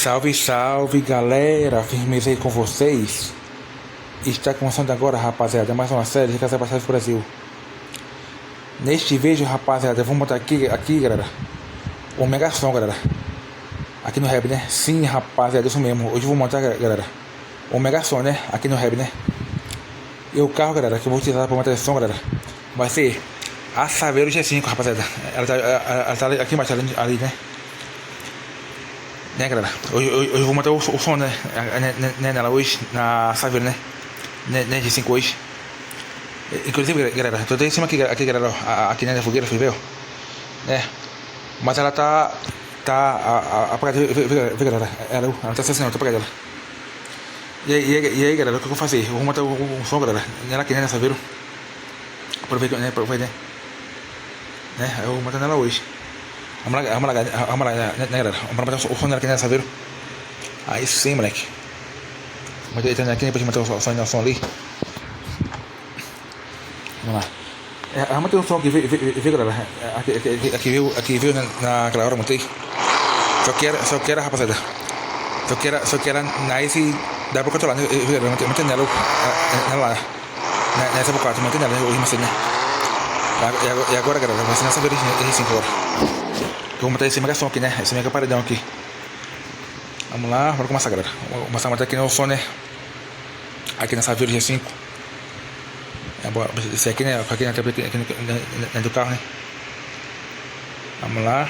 Salve, salve galera, firmeza aí com vocês. Está começando agora, rapaziada, mais uma série de Casa Passagem do Brasil. Neste vídeo, rapaziada, eu vou montar aqui, galera, o Mega Som, galera. Aqui no Rap, né? Sim, rapaziada, isso mesmo. Hoje eu vou montar, galera, o Mega Som, né? Aqui no Rap, né? E o carro, galera, que eu vou utilizar para montar esse som, galera, vai ser a Saveiro G5, rapaziada. Ela tá aqui embaixo, ali, né? Né, galera? Hoje eu vou montar o som, né? Nela hoje, na Saveiro, né? G5 hoje. Inclusive, galera, tô até em cima aqui, galera, ó, aqui na fogueira, foi ver, né? Mas ela tá apagada, vê, galera, ela tá acessando, tá apagada ela. E aí, galera, o que eu vou fazer? Eu vou montar um som, galera, nela aqui, né, nessa Saveiro. Aproveita, né, eu vou montar nela hoje. Vamos lá, né, galera? Vamos montar o som nela aqui, né, Saveiro. Aí sim, moleque. Vou montar aqui, depois de montar o som ali. Vamos lá. Eu montei um som aqui, viu, galera? Aqui veio naquela hora, montei. Só que era, rapaziada. Só que era nice, dá pra controlar, né? Eu montei nela lá. Nessa bocata, montei nela, hoje mostrei, né? E agora, galera, vai ser nessa vez G5 agora. Eu vou montar esse mega som aqui, né? Esse mega paredão aqui. Vamos lá, bora começar, galera. Vou começar a montar aqui no som, né? Aqui nessa Saveiro G5. Esse aqui, né? Aqui do carro, né? Vamos lá.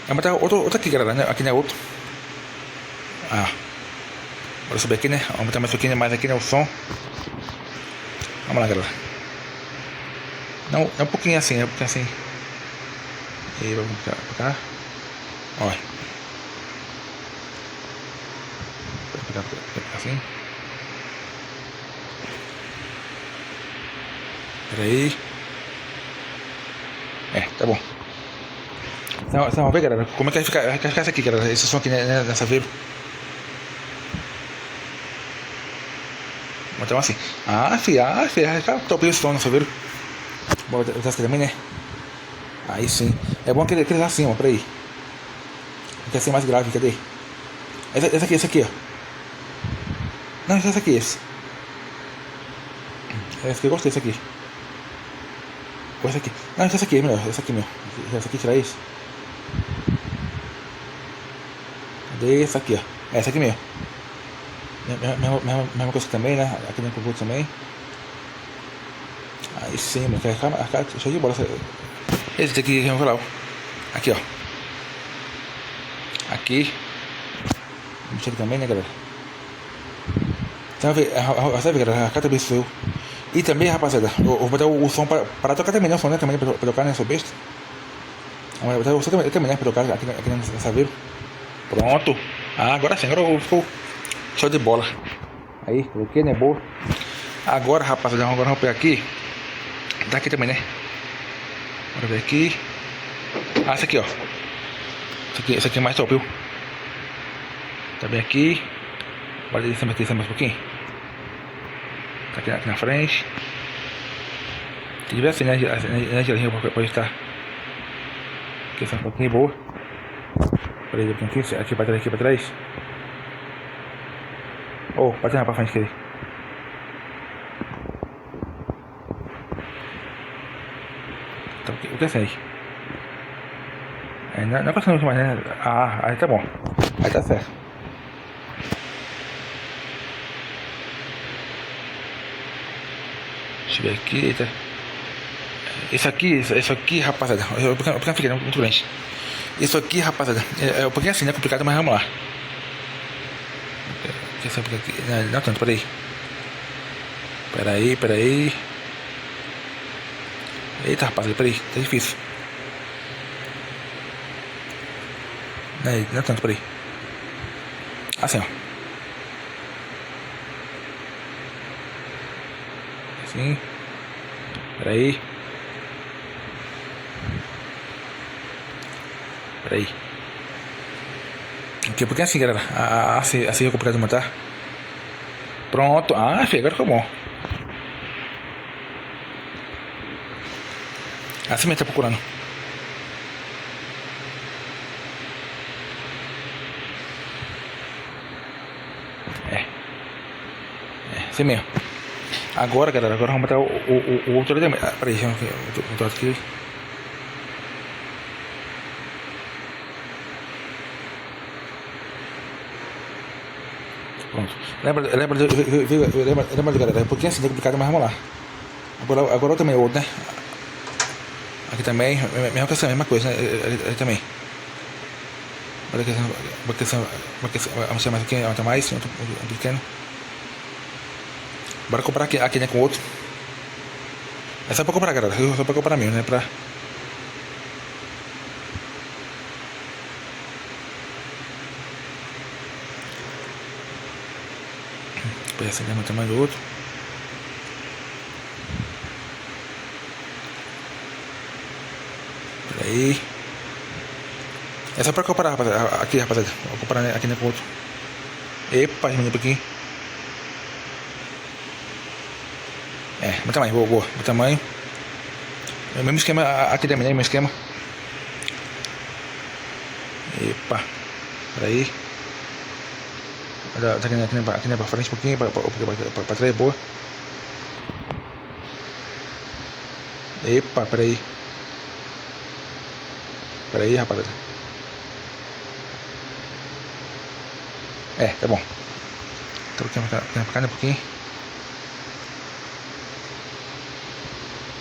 Vou botar outro aqui, galera, né? Aqui, né? Outro. Bora subir aqui, né? Vamos botar mais um pouquinho mais aqui, né? O som. Vamos lá, galera. Não, é um pouquinho assim, E vamos pra cá. Olha. Assim. Pera aí. Tá bom. Então, vamos ver, galera, como é que vai ficar esse aqui, galera, esse som aqui, né, nessa Saveiro. Então assim, vai ficar top esse som nessa Saveiro. Bora botar esse também, né. Aí sim, é bom aquele lá assim, ó, pra aí. Quer ser mais grave, cadê? Esse aqui, ó. Não, esse aqui. Esse aqui, eu gostei desse aqui. Ou esse aqui. Não, esse aqui é melhor. Esse aqui, tirar isso. Cadê esse aqui, ó? Esse aqui mesmo. Mesma coisa também, né? Aqui dentro do também. Aí sim, mano. Show de bola. Esse aqui, vamos lá, ó. Aqui, ó. Aqui. Vamos aqui também, né, galera? Então, sabe, galera? A cata abençoou. E também, rapaziada, eu vou botar o som para tocar também, né? O som, né? Também pra tocar, né? Sou besta. Vou botar o som também, né? Pra tocar aqui nessa Saveiro. Pronto. Agora sim, agora ficou show de bola. Aí, coloquei, né? Boa. Agora, rapaziada, agora vamos pegar aqui. Tá aqui também, né? Bora ver aqui. Esse aqui, ó. Esse aqui é mais top, viu? Tá bem aqui. Bora descer mais um pouquinho. Tá aqui na frente. Se tiver assim, né? Gelinho pode estar. Aqui só um pouquinho, boa. Peraí, aqui pra trás. Pode ir pra frente aqui. Então, o que é isso aí? Não é passando mais, né? Aí tá bom. Aí tá certo. Deixa eu ver aqui, tá? Isso aqui, rapaziada, porque fica muito grande. Isso aqui, rapaziada, é um pouquinho assim, né? Complicado, mas vamos lá. Não tanto, peraí. Eita, rapaziada, peraí, tá difícil. Não tanto, peraí. Assim, ó. Assim. Peraí. Porque assim, galera, assim é complicado de montar. Pronto. Filho, agora ficou bom. Assim mesmo tá procurando. Assim mesmo. Agora, galera, agora vamos botar o outro ali também. Peraí, deixa eu botar aqui. Pronto. Lembra, galera, é um pouquinho assim, complicado, mas vamos lá. Agora também o outro, né? Aqui também, mesma coisa, né? Ele também. Vamos mais aqui, aumenta mais, um pequeno. Bora comprar aqui, né, com o outro. É só pra comprar, galera. Só pra comprar mesmo, né? Pra... Depois essa mesmo tamanho do outro. Peraí. É só pra comparar, rapaziada. Aqui, rapaziada. Vou comparar aqui, né, com o outro. Epa, diminuiu um pouquinho. Meu tamanho, boa. Meu tamanho. É o mesmo esquema aqui também, né? Mesmo esquema. Epa. Peraí. Aqui pra frente um pouquinho, pra trás, boa. Epa, peraí. Peraí, rapaziada. Tá bom. Troquei pra cá, um pouquinho.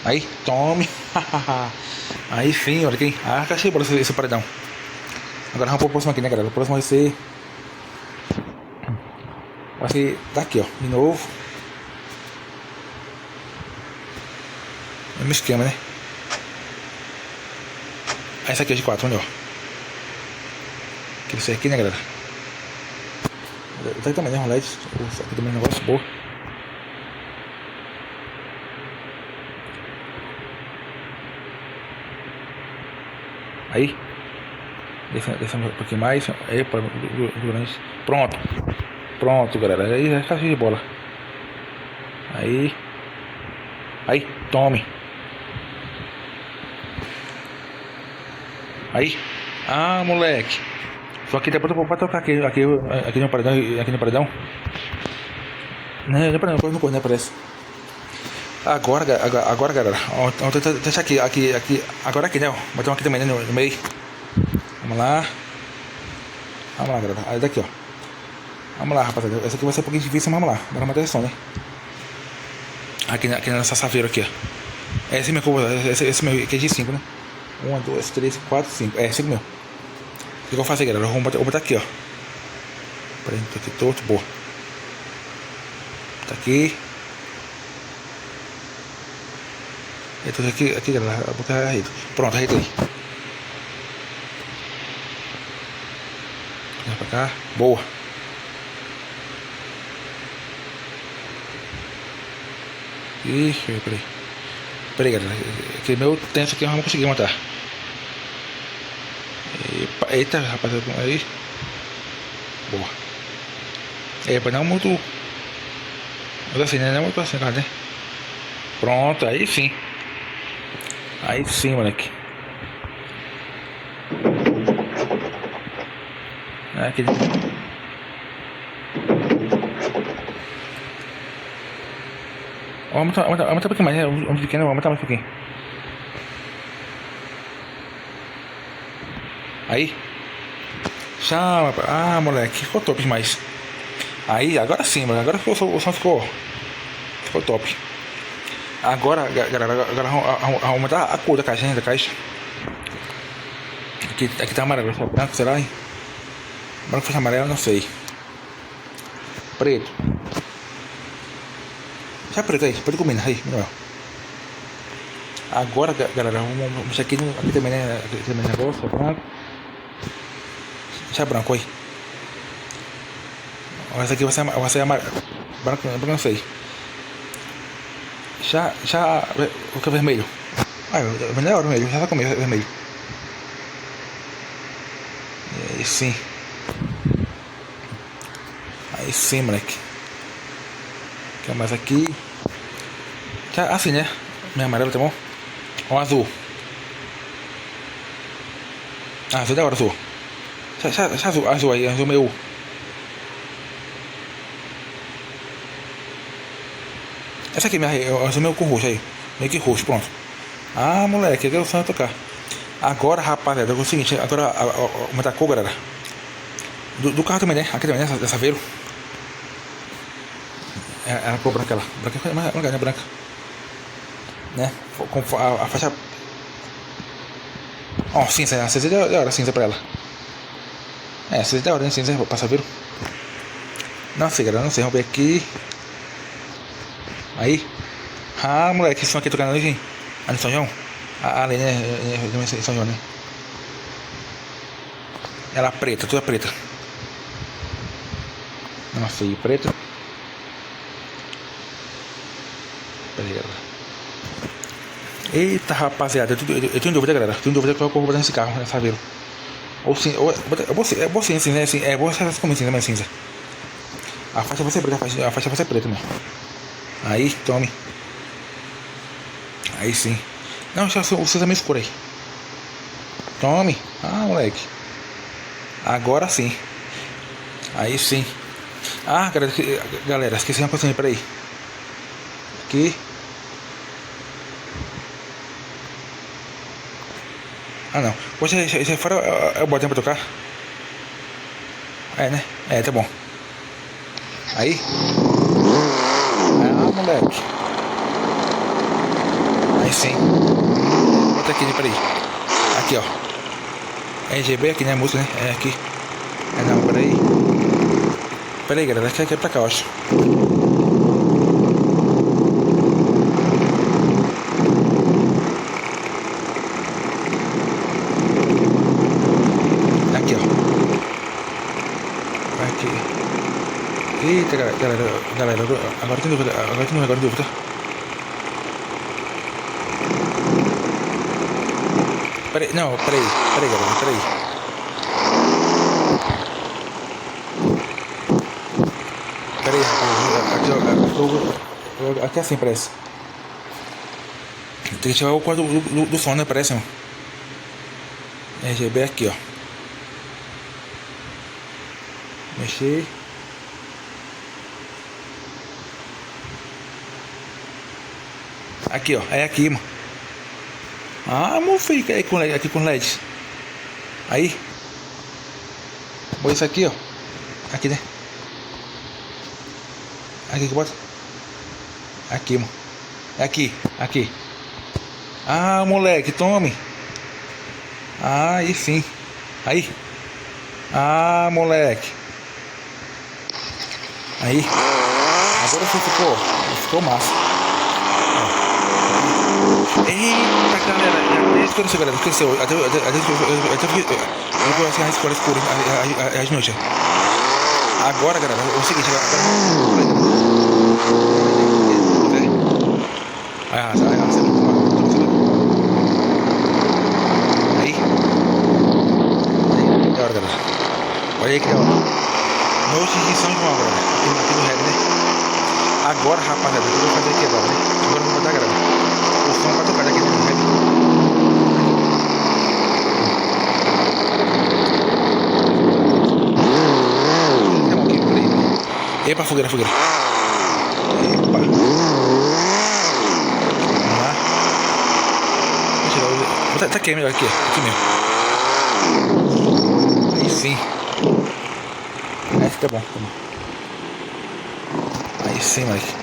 Aí, tome. Aí sim, olha aqui. Achei bom esse paredão. Agora vamos pro próximo aqui, né, galera? O próximo vai ser daqui, ó. De novo. Mesmo esquema, né? Aí esse aqui é de 4, olha, ó. Aquele aqui, né, galera? Tá aí também, né? Um LED. Aqui também é um negócio boa. Aí. Descendo um pouquinho mais. Epa, durante. Pronto, galera. Aí já tá cheio de bola. Aí, tome. Aí. Moleque. Só que depois eu vou tocar aqui no paredão. Não, não pode, né? Parece. Agora, galera. Deixa aqui. Agora aqui, né? Botar aqui também, né? No meio. Vamos lá, galera. Aí daqui, ó. Vamos lá, rapaziada. Essa aqui vai ser um pouquinho difícil, mas vamos lá. Bora manter a atenção, né? Aqui nessa saveira aqui, ó. Esse meu esse meu aqui é de 5, né? 1, 2, 3, 4, 5. 5 meu. O que eu vou fazer, galera? Eu vou botar aqui, ó. Peraí, tô aqui torto, boa. Tá aqui. Eu tô aqui, galera. Vou botar a rede. Pronto, arredei. Vem pra cá. Boa. Ixi, peraí, galera. Aqui meu tenso aqui, eu não consegui montar. Eita, rapaziada. Aí. Boa. Epa, não muito. Mas assim, né? Não muito assim, cara, né? Pronto, aí sim. Aí sim, moleque. Aqui. Vamos aumentar um pouquinho mais, né? Um pequeno, vamos aumentar mais um pouquinho. Aí. Chama. Moleque, ficou top demais. Aí, agora sim, mano. Agora o som ficou top. Agora, galera, vamos aumentar a cor da caixa, né? Aqui tá amarelo, só branco, será, hein? Branco fosse amarelo, não sei. Preto. Já preto aí, preto combina, aí, melhor. Agora, galera, vamos aqui também, né? Aqui também negócio, é branco. Já branco aí. Essa aqui vai ser amarelo. Branco, não sei. Já. O que é vermelho? Vermelho, já tá comigo, vermelho. Aí sim. Aí sim, moleque. Quer mais aqui? Já, assim, né? Meio amarelo, tá bom? Ó, azul. Azul da hora, azul. Azul aí, azul meio. Essa aqui, esse meu com roxo aí. Meio que roxo, pronto. Ah, moleque, aqui é o som tocar. Agora, rapaziada, é o seguinte, agora aumentar a cor, galera. Do carro também, né? Aqui também, né? Dessa Veiro. É a cor branca lá. Branca, né? Branca. Né? Com a faixa. Ó, cinza, a cinza é da hora, cinza pra ela. É, cinza é da hora, né? Cinza pra Saveiro. Não sei, galera, não sei. Vamos ver aqui. Aí. Ah, moleque, esse som aqui tocando ali, ali em São João. Ali, né? Em São João, né? Ela preta, toda preta. Nossa, e preta. Peraí, galera. Eita, rapaziada, eu tenho dúvida, galera. Tenho dúvida que eu vou botar nesse carro, nessa Saveiro. Ou sim, é boa cinza, né? Assim, é boa como cinza, mas cinza. A faixa vai ser preta, a faixa vai ser preta mesmo. Aí, tome. Aí sim. Não, o cinza é meio escuro aí. Tome. Ah, moleque. Agora sim. Aí sim. Ah, galera, esqueci uma coisa aí, peraí. Aqui. Ah, não. Poxa, esse aí fora é o botão pra tocar? É, né? É, tá bom. Aí. Ah, moleque. Aí sim. Bota aqui, peraí. Aqui, ó. RGB aqui, né? Música, né? É aqui. É, não, peraí. Peraí, galera. Aqui é pra cá, eu acho. Aqui, ó. Aqui. Eita, galera. Agora tem dúvida. Agora tem dúvida. Peraí, não, peraí, galera, peraí. Peraí, aqui é assim, parece. Tem que tirar o quadro do som, né? Parece, ó. RGB aqui, ó. Mexer. Aqui, ó. É aqui, mano. Ah, meu filho, aqui com LED. Aí. Põe isso aqui, ó. Aqui, né? Aqui que bota. Aqui, mano. Aqui. Ah, moleque, tome. Ah, aí sim. Aí. Ah, moleque. Aí. Agora ficou massa. Eita, galera, esqueceu. Até eu vou assim, a escola escura, as noites. Agora, galera, é o seguinte, aí. Da hora, galera. Olha aí que da hora. Noite de São João, galera. Aqui no Red, né? Agora, rapaziada, o que eu vou fazer aqui agora, né? Agora eu vou botar, galera, o som pra tocar daqui no Red. Epa, fogueira. Epa. Vamos lá. Tá aqui, melhor aqui mesmo. Aí sim. Esse tá bom. Aí sim, moleque.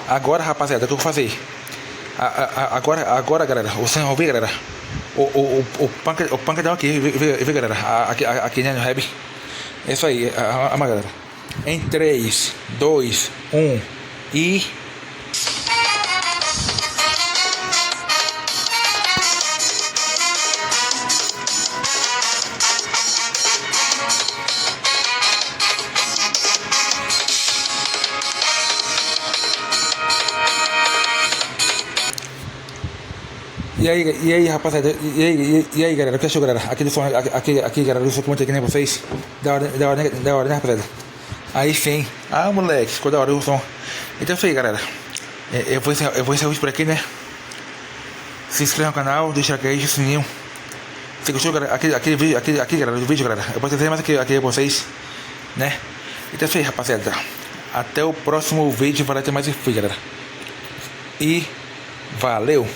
Agora, rapaziada, o que eu vou fazer? Agora, galera, você não ouviu, galera? O pancadão aqui, vê, galera? Aqui, né, no Reb. É isso aí, a galera. Em 3, 2, 1 e... E aí, rapaziada, e aí, galera, o que achou, galera? Aquele som, aqui, galera, eu só comentei aqui, né, vocês? Da hora, né, rapaziada? Aí sim. Ah, moleque, ficou da hora o som. Então é isso aí, galera. Eu vou encerrar o vídeo por aqui, né? Se inscreva no canal, deixa aqui o sininho. Se gostou, galera, aquele vídeo, galera, do vídeo, galera, eu posso trazer mais aqui a vocês, né? Então é isso aí, rapaziada. Até o próximo vídeo, vai ter mais vídeo, galera. e valeu!